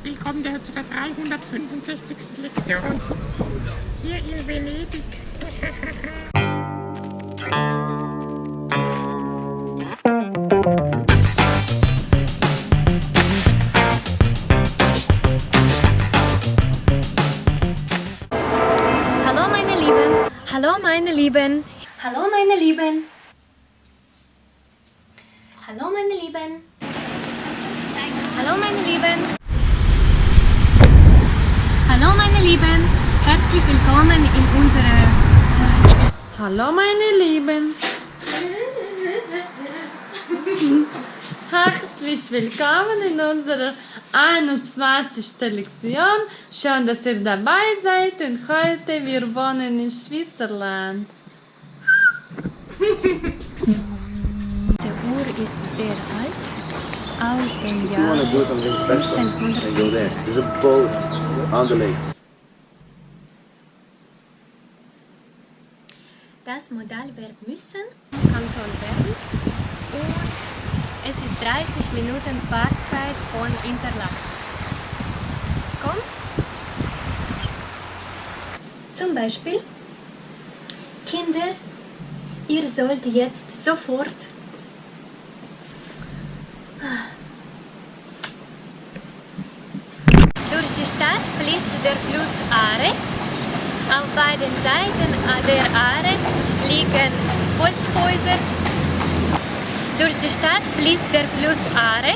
Willkommen zu der 365. Lektion. Hier in Venedig. Hallo meine Lieben. Hallo meine Lieben. Hallo meine Lieben. Hallo meine Lieben. Hallo meine Lieben. Hallo meine Lieben. Herzlich willkommen in unserer... Hallo meine Lieben. Herzlich willkommen in unserer 21. Lektion. Schön, dass ihr dabei seid und heute wir wohnen in Switzerland. Diese Uhr ist sehr alt, aus dem You Jahr want to do something special, then go there. There's a boat on the lake. Das Modalverb müssen, Kanton Bern, und es ist 30 Minuten Fahrzeit von Interlaken. Komm. Zum Beispiel, Kinder, ihr sollt jetzt sofort durch die Stadt fließt der Fluss Aare. Auf beiden Seiten der Aare liegen Holzhäuser. Durch die Stadt fließt der Fluss Aare.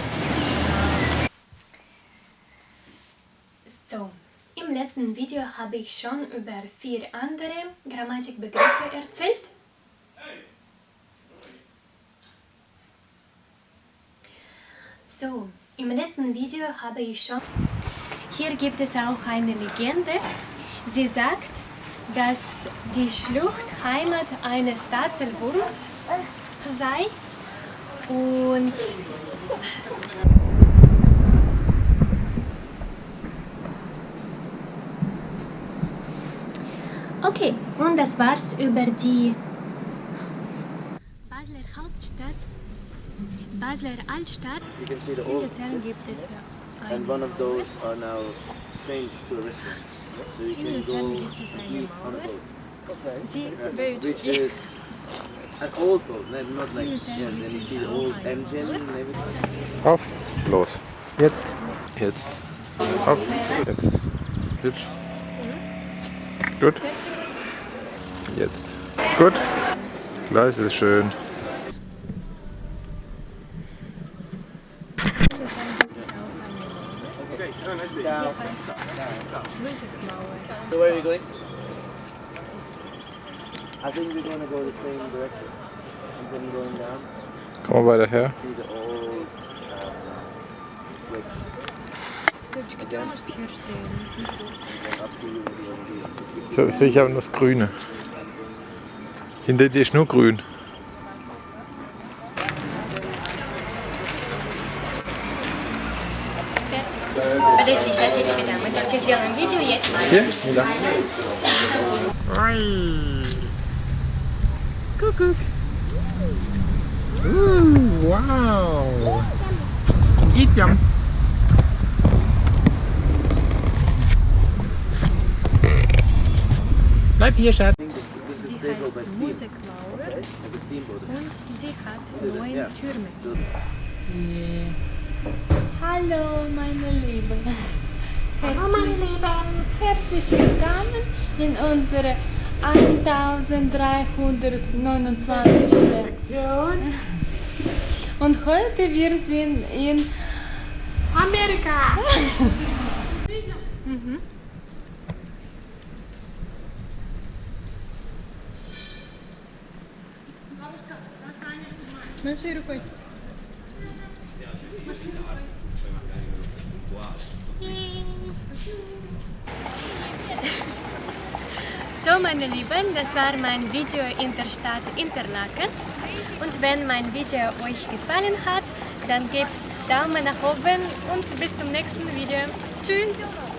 So, im letzten Video habe ich schon über 4 andere Grammatikbegriffe erzählt. So, im letzten Video habe ich schon... Hier gibt es auch eine Legende. Sie sagt, dass die Schlucht Heimat eines Tatzelwurms sei und okay, und das war's über die Basler Hauptstadt, Basler Altstadt. You can see the In old Luzern gibt es and one of those are now changed to a restaurant. So you In can Luzern go gibt es eine eat on a Mauer. boat. Sie Which baut is an old boat, not like, In Luzern yeah, then gibt you es see the auch old eine engine Mauer. and everything. Auf, los. Jetzt. Jetzt. Auf, jetzt. Hübsch. Gut. Jetzt. Gut. Das ist schön. In Luzern gibt es auch eine Mauer. Sie heißt Musikmauer. So where are you going? I think we're going to go the same direction. And then going down, Komm mal weiter her. see the old bridge. Hübschke, du musst hier stehen. And then up to you where you want to be. So sehe ich aber nur das Grüne. Hinter dir ist nur grün. Подожди, сейчас я тебе дам. Мы только сделаем видео, я тебе дам. Hier? Da. Kuckuck. Wow. Idiom. Bleib hier, Schatz. Sie heißt Musikmauer Like a steamboat. und sie hat 9 Türme. Hallo meine Lieben. Herzlich willkommen in unserer 1329. Lektion. Und heute wir sind in Amerika. Маши рукой. So meine Lieben, das war mein Video in der Stadt Interlaken. Und wenn mein Video euch gefallen hat, dann gebt Daumen nach oben und bis zum nächsten Video. Tschüss!